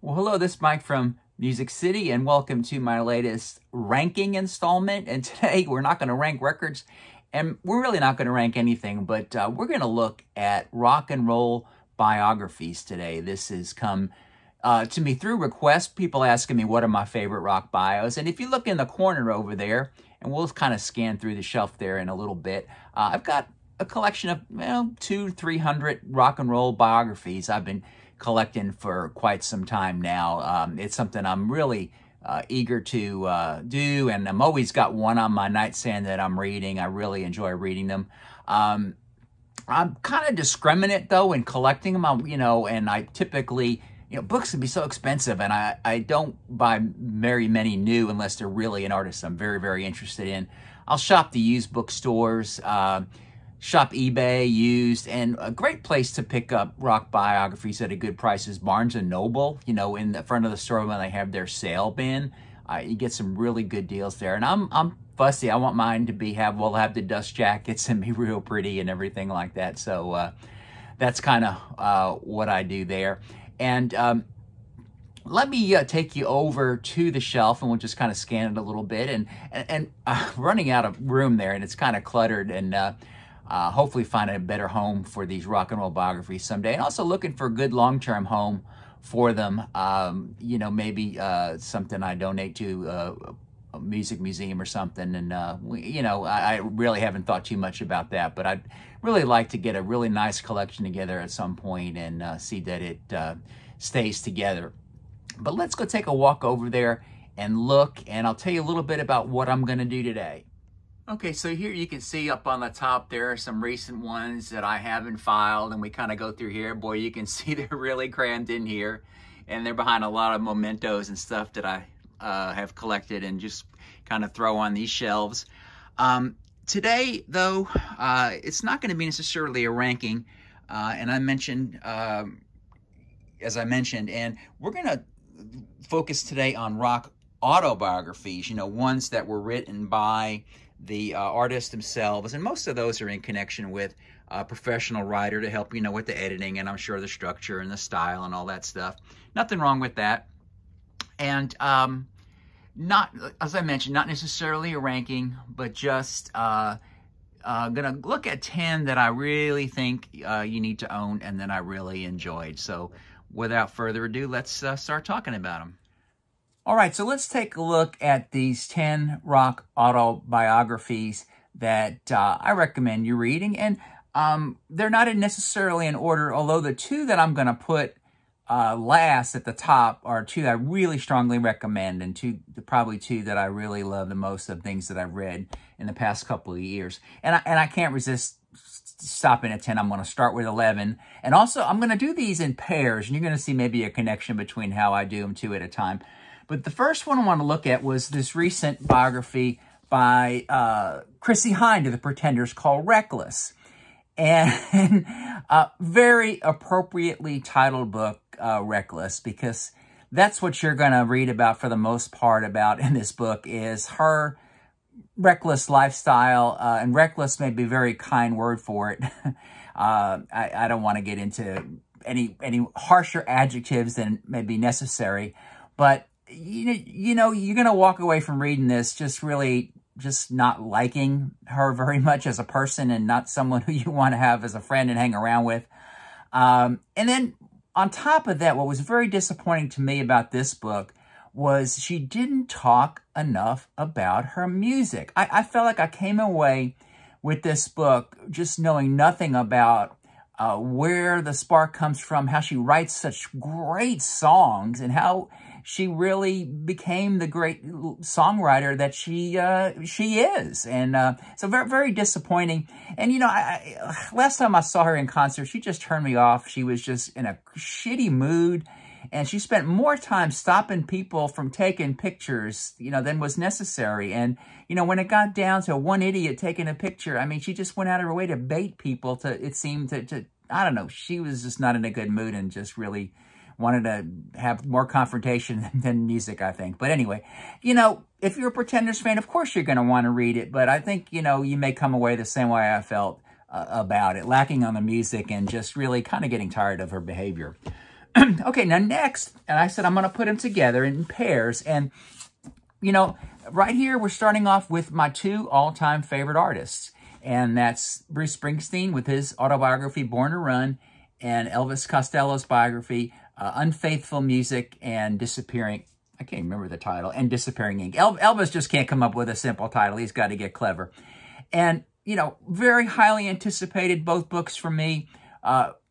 Well, hello, this is Mike from Music City, and welcome to my latest ranking installment. And today we're not going to rank records, and we're really not going to rank anything, but we're going to look at rock and roll biographies today. This has come to me through requests, people asking me what are my favorite rock bios. And if you look in the corner over there, and we'll kind of scan through the shelf there in a little bit, I've got a collection of 200-300 rock and roll biographies I've been collecting for quite some time now. It's something I'm really eager to do, and I'm always got one on my nightstand that I'm reading. I really enjoy reading them. I'm kind of discriminate though in collecting them. And I typically, books can be so expensive, and I don't buy very many new unless they're really an artist I'm very, very interested in. I'll shop the used bookstores, shop eBay used, and a great place to pick up rock biographies at a good price is Barnes & Noble. In the front of the store when they have their sale bin, you get some really good deals there. And I'm fussy. I want mine to have the dust jackets and be real pretty and everything like that. So that's kind of what I do there. And let me take you over to the shelf, and we'll just kind of scan it a little bit. And running out of room there, and it's kind of cluttered, and hopefully find a better home for these rock and roll biographies someday. And also looking for a good long-term home for them. Maybe something I donate to a music museum or something. And, I really haven't thought too much about that, but I'd really like to get a really nice collection together at some point and see that it stays together. But let's go take a walk over there and look, and I'll tell you a little bit about what I'm going to do today. Okay, so here you can see up on the top there are some recent ones that I haven't filed, and we kind of go through here. Boy, you can see they're really crammed in here, and they're behind a lot of mementos and stuff that I have collected and just kind of throw on these shelves. Today, though, it's not going to be necessarily a ranking, and as I mentioned, and we're going to focus today on rock autobiographies, ones that were written by the artists themselves, and most of those are in connection with a professional writer to help, with the editing, and I'm sure the structure and the style and all that stuff. Nothing wrong with that. And not, as I mentioned, not necessarily a ranking, but just gonna look at 10 that I really think you need to own and that I really enjoyed. So without further ado, let's start talking about them. All right, so let's take a look at these 10 rock autobiographies that I recommend you reading. And they're not necessarily in order, although the two that I'm going to put last at the top are two that I really strongly recommend, and probably two that I really love the most of things that I've read in the past couple of years. And I can't resist stopping at 10. I'm going to start with 11. And also, I'm going to do these in pairs, and you're going to see maybe a connection between how I do them two at a time. But the first one I want to look at was this recent biography by Chrissie Hynde of the Pretenders called Reckless. And very appropriately titled book, Reckless, because that's what you're going to read about for the most part about in this book is her reckless lifestyle. And reckless may be a very kind word for it. I don't want to get into any harsher adjectives than may be necessary, but you're going to walk away from reading this just not liking her very much as a person and not someone who you want to have as a friend and hang around with. And then on top of that, what was very disappointing to me about this book was she didn't talk enough about her music. I felt like I came away with this book just knowing nothing about where the spark comes from, how she writes such great songs, and how she really became the great songwriter that she is. And so very, very disappointing. And, last time I saw her in concert, she just turned me off. She was just in a shitty mood. And she spent more time stopping people from taking pictures, than was necessary. And, when it got down to one idiot taking a picture, I mean, she just went out of her way to bait people it seemed to I don't know, she was just not in a good mood and just really wanted to have more confrontation than music, I think. But anyway, if you're a Pretenders fan, of course you're going to want to read it. But I think, you may come away the same way I felt about it, lacking on the music and just really kind of getting tired of her behavior. Okay, now next, and I said I'm going to put them together in pairs. And, you know, right here, we're starting off with my two all-time favorite artists. And that's Bruce Springsteen with his autobiography, Born to Run, and Elvis Costello's biography, Unfaithful Music and Disappearing. I can't remember the title, and Disappearing Ink. Elvis just can't come up with a simple title. He's got to get clever. And, you know, very highly anticipated, both books for me.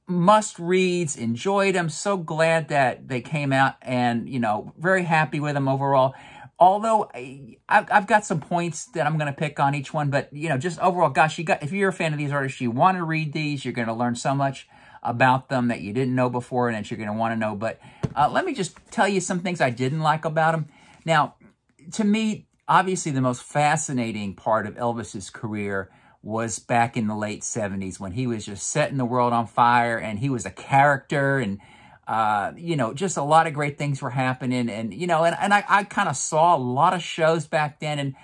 Must-reads, enjoyed them. So glad that they came out and, you know, very happy with them overall. Although I've got some points that I'm going to pick on each one, but, you know, just overall, gosh, if you're a fan of these artists, you want to read these, you're going to learn so much about them that you didn't know before and that you're going to want to know. But let me just tell you some things I didn't like about them. Now, to me, obviously the most fascinating part of Elvis's career was back in the late 70s when he was just setting the world on fire and he was a character and, you know, just a lot of great things were happening. And, you know, and I kind of saw a lot of shows back then. And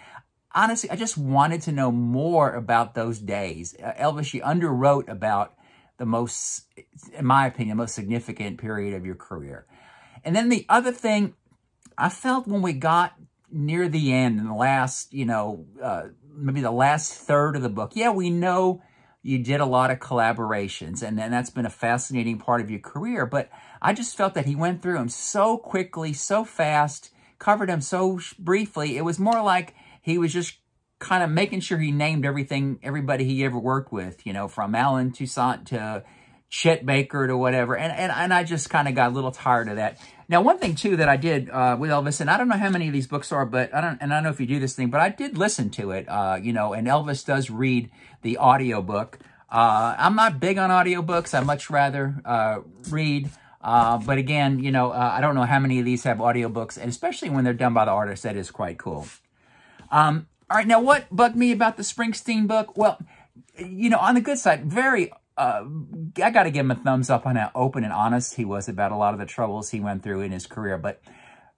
honestly, I just wanted to know more about those days. Elvis, you underwrote about the most, in my opinion, most significant period of your career. And then the other thing, I felt when we got near the end in the last, you know, maybe the last third of the book, yeah, we know you did a lot of collaborations, and that's been a fascinating part of your career, but I just felt that he went through them so quickly, so fast, covered them so briefly. It was more like he was just kind of making sure he named everybody he ever worked with, you know, from Alan Toussaint to Chet Baker to whatever. And I just kind of got a little tired of that. Now, one thing, too, that I did with Elvis, and I don't know how many of these books are, but I don't know if you do this thing, but I did listen to it, you know, and Elvis does read the audiobook. I'm not big on audiobooks. I much rather read. But again, you know, I don't know how many of these have audiobooks, and especially when they're done by the artist, that is quite cool. All right, now what bugged me about the Springsteen book? Well, you know, on the good side, I got to give him a thumbs up on how open and honest he was about a lot of the troubles he went through in his career. But,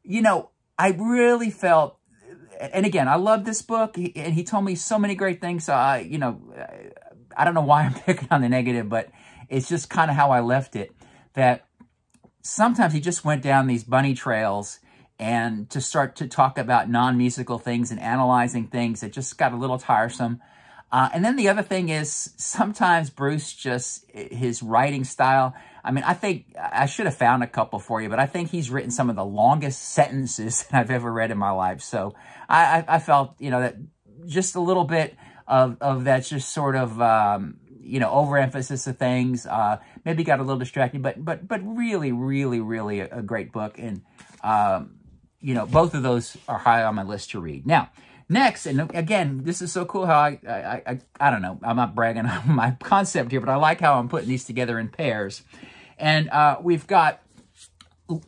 you know, I really felt, and again, I love this book, and he told me so many great things. So, you know, I don't know why I'm picking on the negative, but it's just kind of how I left it, that sometimes he just went down these bunny trails and to start to talk about non-musical things and analyzing things, it just got a little tiresome. And then the other thing is sometimes Bruce just, his writing style, I mean, I think I should have found a couple for you, but I think he's written some of the longest sentences that I've ever read in my life. So I felt, you know, that just a little bit of that just sort of, you know, overemphasis of things, maybe got a little distracted, but really, really, really a great book. And, you know, both of those are high on my list to read. Now, next, and again, this is so cool how I don't know, I'm not bragging on my concept here, but I like how I'm putting these together in pairs. And we've got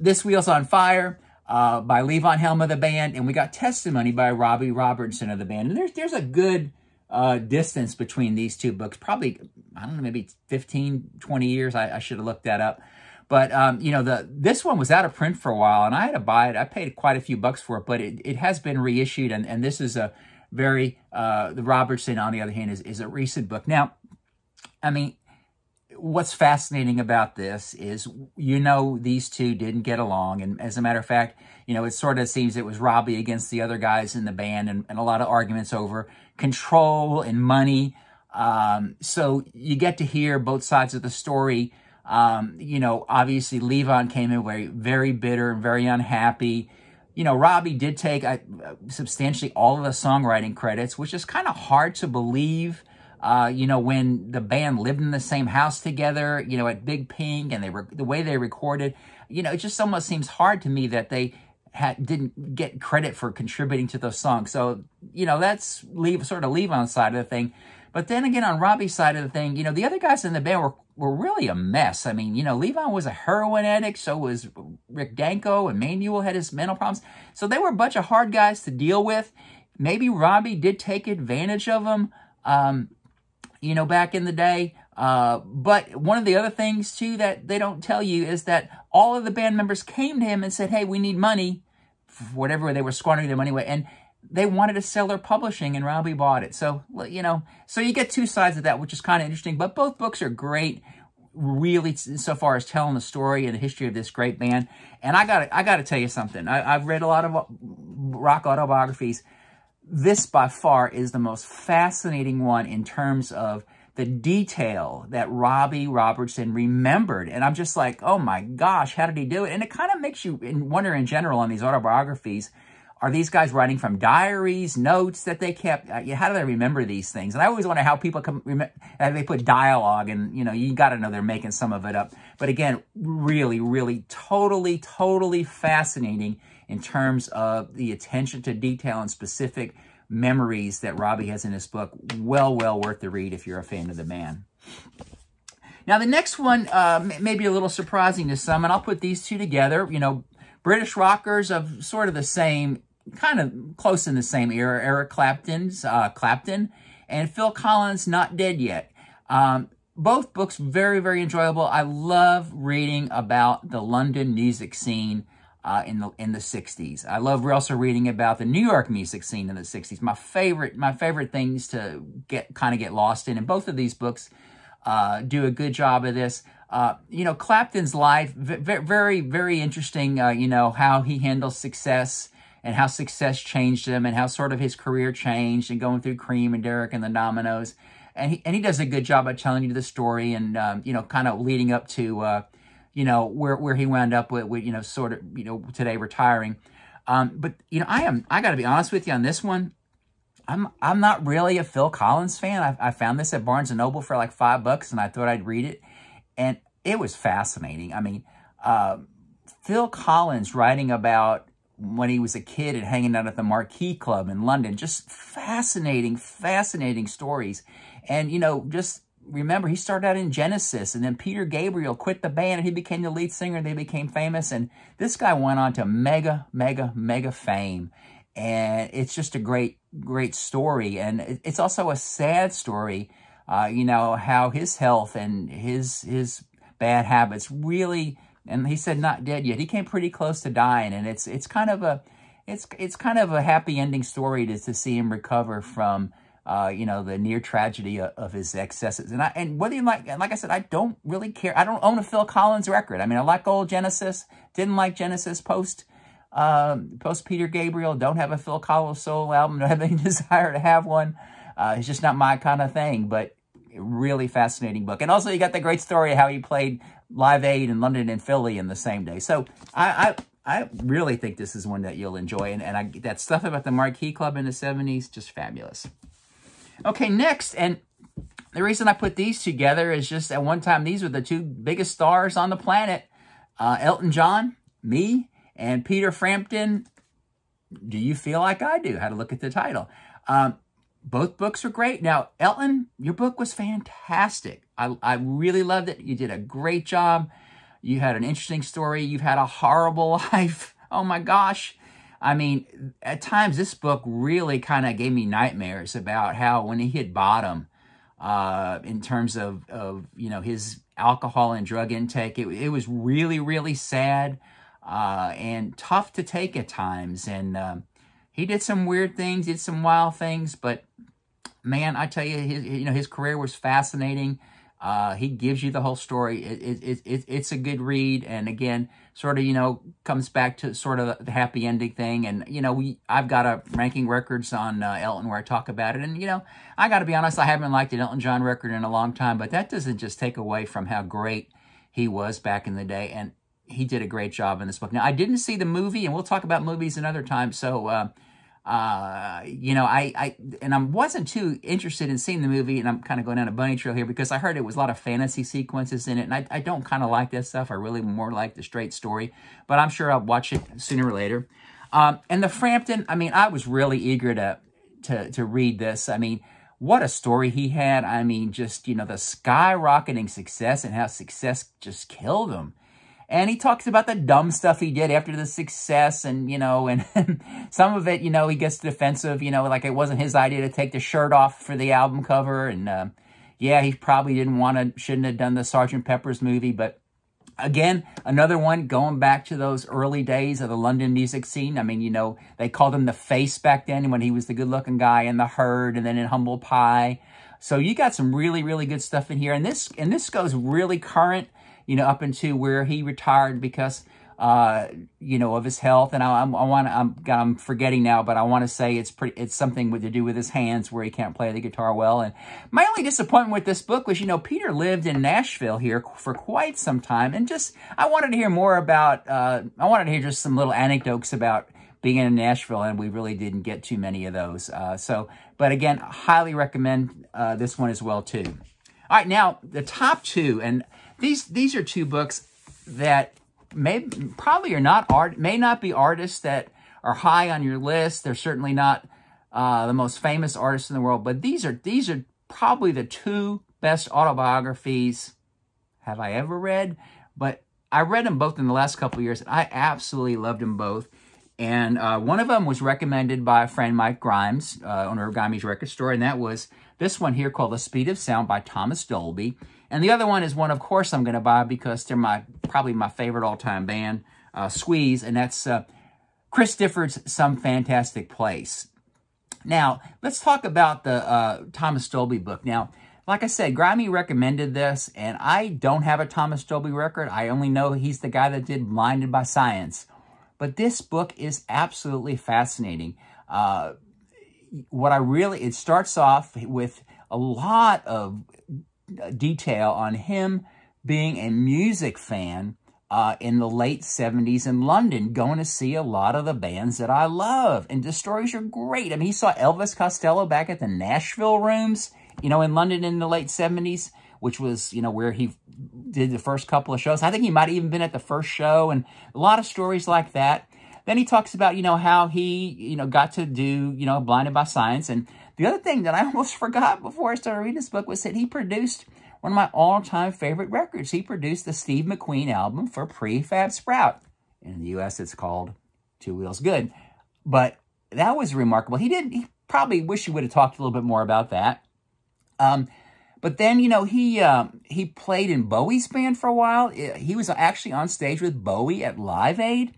This Wheel's on Fire by Lee Von Helm of the band, and we got Testimony by Robbie Robertson of the band. And there's a good distance between these two books, probably, I don't know, maybe 15, 20 years. I should have looked that up. But, you know, this one was out of print for a while, and I had to buy it. I paid quite a few bucks for it, but it has been reissued, and this is a very, the Robertson, on the other hand, is a recent book. Now, I mean, what's fascinating about this is, you know, these two didn't get along, and as a matter of fact, you know, it sort of seems it was Robbie against the other guys in the band, and a lot of arguments over control and money. So you get to hear both sides of the story. You know, obviously Levon came in very bitter and very unhappy. You know, Robbie did take substantially all of the songwriting credits, which is kind of hard to believe, you know, when the band lived in the same house together, you know, at Big Pink, and the way they recorded, you know, it just almost seems hard to me that they didn't get credit for contributing to those songs. So, you know, that's sort of Levon's side of the thing. But then again, on Robbie's side of the thing, you know, the other guys in the band were really a mess. I mean, you know, Levon was a heroin addict, so was Rick Danko, and Manuel had his mental problems. So they were a bunch of hard guys to deal with. Maybe Robbie did take advantage of them, you know, back in the day. But one of the other things, too, that they don't tell you is that all of the band members came to him and said, hey, we need money, for whatever they were squandering their money away. And they wanted to sell their publishing, and Robbie bought it. So, you know, so you get two sides of that, which is kind of interesting. But both books are great. really, so far as telling the story and the history of this great band. And I gotta tell you something. I've read a lot of rock autobiographies. This, by far, is the most fascinating one in terms of the detail that Robbie Robertson remembered. And I'm just like, oh my gosh, how did he do it? And it kind of makes you wonder in general on these autobiographies, are these guys writing from diaries, notes that they kept? How do they remember these things? And I always wonder how people they put dialogue, and you got to know they're making some of it up. But again, really, really, totally fascinating in terms of the attention to detail and specific memories that Robbie has in his book. Well worth the read if you're a fan of the band. Now, the next one may be a little surprising to some, and I'll put these two together. British rockers of sort of the same, kind of close in the same era, Eric Clapton and Phil Collins' Not Dead Yet. Both books very enjoyable. I love reading about the London music scene in the 60s. I love also reading about the New York music scene in the 60s. My favorite things to get lost in. And both of these books do a good job of this. Clapton's life, very interesting, how he handles success and how success changed him and how sort of his career changed and going through Cream and Derek and the Dominoes. And he does a good job of telling you the story and, kind of leading up to, where he wound up with sort of, today retiring. But, I got to be honest with you on this one. I'm not really a Phil Collins fan. I found this at Barnes & Noble for like $5 and I thought I'd read it. And it was fascinating. I mean, Phil Collins writing about when he was a kid and hanging out at the Marquee Club in London, just fascinating stories. And, just remember, he started out in Genesis, and then Peter Gabriel quit the band, and he became the lead singer, and they became famous. And this guy went on to mega fame. And it's just a great story. And it's also a sad story, how his health and his bad habits really, and he said not dead yet. He came pretty close to dying, and it's kind of a happy ending story to see him recover from the near tragedy of his excesses. And whether you like I said, I don't really care. I don't own a Phil Collins record. I mean, I like old Genesis. Didn't like Genesis post Peter Gabriel. Don't have a Phil Collins solo album. Don't have any desire to have one. It's just not my kind of thing. But really fascinating book. And also, you got the great story of how he played Live Aid in London and Philly in the same day. So I really think this is one that you'll enjoy. And that stuff about the Marquee Club in the 70s, just fabulous. Okay, next, and the reason I put these together is just at one time, these were the two biggest stars on the planet. Elton John, me, and Peter Frampton, Do You Feel Like I Do? Had to look at the title. Both books are great. Now, Elton, your book was fantastic. I really loved it. You did a great job. You had an interesting story. You've had a horrible life. Oh, my gosh. I mean, at times, this book really kind of gave me nightmares about how when he hit bottom in terms of his alcohol and drug intake, it was really sad and tough to take at times. And he did some weird things, did some wild things, but man, I tell you, his career was fascinating. He gives you the whole story. It's a good read, and again, sort of comes back to sort of the happy ending thing. And I've got a ranking records on Elton where I talk about it, and I got to be honest, I haven't liked an Elton John record in a long time, but that doesn't just take away from how great he was back in the day, and he did a great job in this book. Now, I didn't see the movie, and we'll talk about movies another time, so I wasn't too interested in seeing the movie, and I'm kind of going down a bunny trail here because I heard it was a lot of fantasy sequences in it, and I don't kind of like that stuff. I really more like the straight story, but I'm sure I'll watch it sooner or later. And the Frampton, I mean, I was really eager to read this. I mean, what a story he had. I mean, just, the skyrocketing success and how success just killed him. And he talks about the dumb stuff he did after the success and, and some of it, he gets defensive, like it wasn't his idea to take the shirt off for the album cover. And, yeah, he probably shouldn't have done the Sgt. Pepper's movie. But again, another one going back to those early days of the London music scene. I mean, they called him the Face back then when he was the good looking guy in The Herd and then in Humble Pie. So you got some really, really good stuff in here. And this goes really current, you know, up into where he retired because, you know, of his health. And I'm forgetting now, but I want to say it's something to do with his hands where he can't play the guitar well. And my only disappointment with this book was, you know, Peter lived in Nashville here for quite some time. And I wanted to hear more about, I wanted to hear just some little anecdotes about being in Nashville, and we really didn't get too many of those. But again, highly recommend this one as well, too. All right, now, the top two, and these are two books that may not be artists that are high on your list. They're certainly not the most famous artists in the world, but these are probably the two best autobiographies have I ever read. But I read them both in the last couple of years, and I absolutely loved them both. And one of them was recommended by a friend, Mike Grimes, owner of Grimey's Record Store, and that was this one here called The Speed of Sound by Thomas Dolby. And the other one is one, of course, I'm going to buy because they're probably my favorite all-time band, Squeeze, and that's Chris Difford's Some Fantastic Place. Now, let's talk about the Thomas Dolby book. Now, like I said, Grimey recommended this, and I don't have a Thomas Dolby record. I only know he's the guy that did Blinded by Science. But this book is absolutely fascinating. It starts off with a lot of detail on him being a music fan in the late 70s in London, going to see a lot of the bands that I love. And the stories are great. I mean, he saw Elvis Costello back at the Nashville Rooms, you know, in London in the late 70s, which was, you know, where he did the first couple of shows. I think he might have even been at the first show, and a lot of stories like that. Then he talks about, you know, how he, you know, got to do, you know, Blinded by Science. And the other thing that I almost forgot before I started reading this book was that he produced one of my all-time favorite records. He produced the Steve McQueen album for Prefab Sprout. In the U.S., it's called Two Wheels Good. But that was remarkable. He probably wish he would have talked a little bit more about that. But then, you know, he played in Bowie's band for a while. He was actually on stage with Bowie at Live Aid.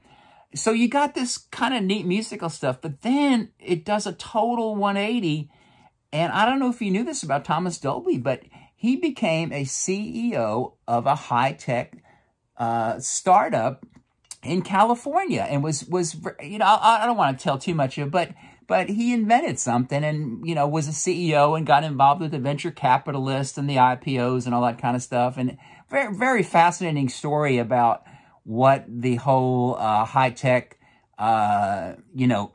So you got this kind of neat musical stuff, but then it does a total 180. And I don't know if you knew this about Thomas Dolby, but he became a CEO of a high-tech startup in California, and was you know, I don't want to tell too much of it, but he invented something, and, you know, was a CEO and got involved with the venture capitalists and the IPOs and all that kind of stuff. And very, very fascinating story about what the whole high-tech, you know,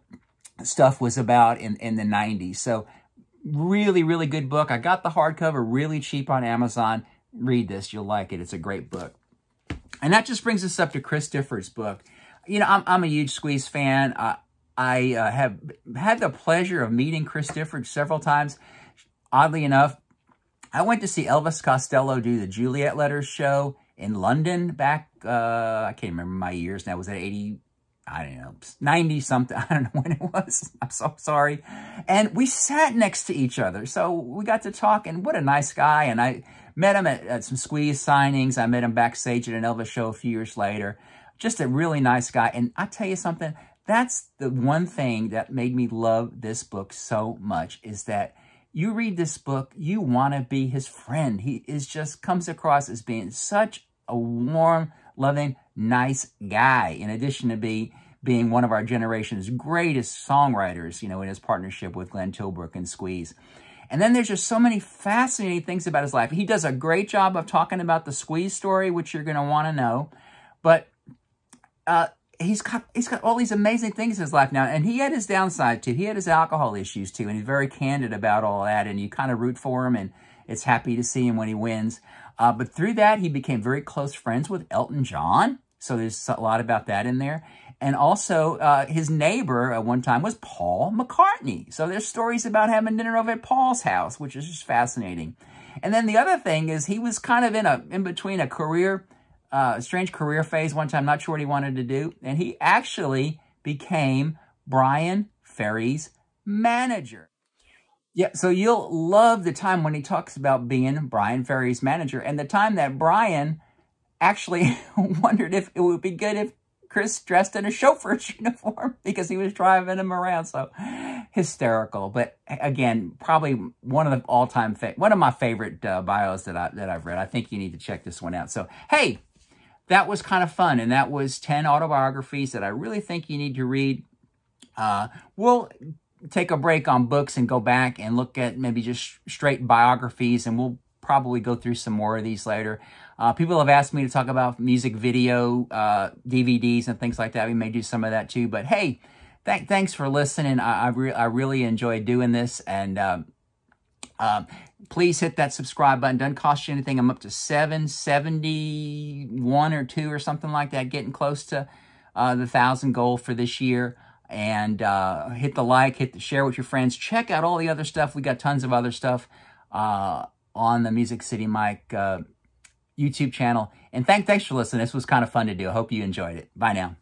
stuff was about in the 90s. So really, really good book. I got the hardcover really cheap on Amazon. Read this. You'll like it. It's a great book. And that just brings us up to Chris Difford's book. You know, I'm a huge Squeeze fan. I have had the pleasure of meeting Chris Difford several times. Oddly enough, I went to see Elvis Costello do the Juliet Letters show in London back, I can't remember my years now. Was it 80, I don't know, 90 something? I don't know when it was. I'm so sorry. And we sat next to each other. So we got to talk, and what a nice guy. And I met him at some Squeeze signings. I met him backstage at an Elvis show a few years later. Just a really nice guy. And I tell you something, that's the one thing that made me love this book so much, is that you read this book, you want to be his friend. He comes across as being such a warm, loving, nice guy, in addition to being one of our generation's greatest songwriters, you know, in his partnership with Glenn Tilbrook and Squeeze. And then there's just so many fascinating things about his life. He does a great job of talking about the Squeeze story, which you're going to want to know. But he's got all these amazing things in his life now. And he had his downside, too. He had his alcohol issues, too. And he's very candid about all that. And you kind of root for him, and it's happy to see him when he wins. But through that, he became very close friends with Elton John. So there's a lot about that in there. And also, his neighbor at one time was Paul McCartney. So there's stories about having dinner over at Paul's house, which is just fascinating. And then the other thing is he was kind of in between a strange career phase one time, not sure what he wanted to do. And he actually became Brian Ferry's manager. Yeah, so you'll love the time when he talks about being Brian Ferry's manager, and the time that Brian actually wondered if it would be good if Chris dressed in a chauffeur's uniform because he was driving him around. So hysterical. But again, probably one of the all-time one of my favorite bios that I've read. I think you need to check this one out. So hey, that was kind of fun, and that was 10 autobiographies that I really think you need to read. We'll take a break on books and go back and look at maybe just straight biographies, and we'll probably go through some more of these later. People have asked me to talk about music video, DVDs and things like that. We may do some of that too. But hey, thanks for listening. I really enjoy doing this. And please hit that subscribe button. Doesn't cost you anything. I'm up to 771 or 2 or something like that. Getting close to the 1,000 goal for this year. And hit the like, hit the share with your friends. Check out all the other stuff. We got tons of other stuff on the Music City Mike YouTube channel. And thanks for listening. This was kind of fun to do. I hope you enjoyed it. Bye now.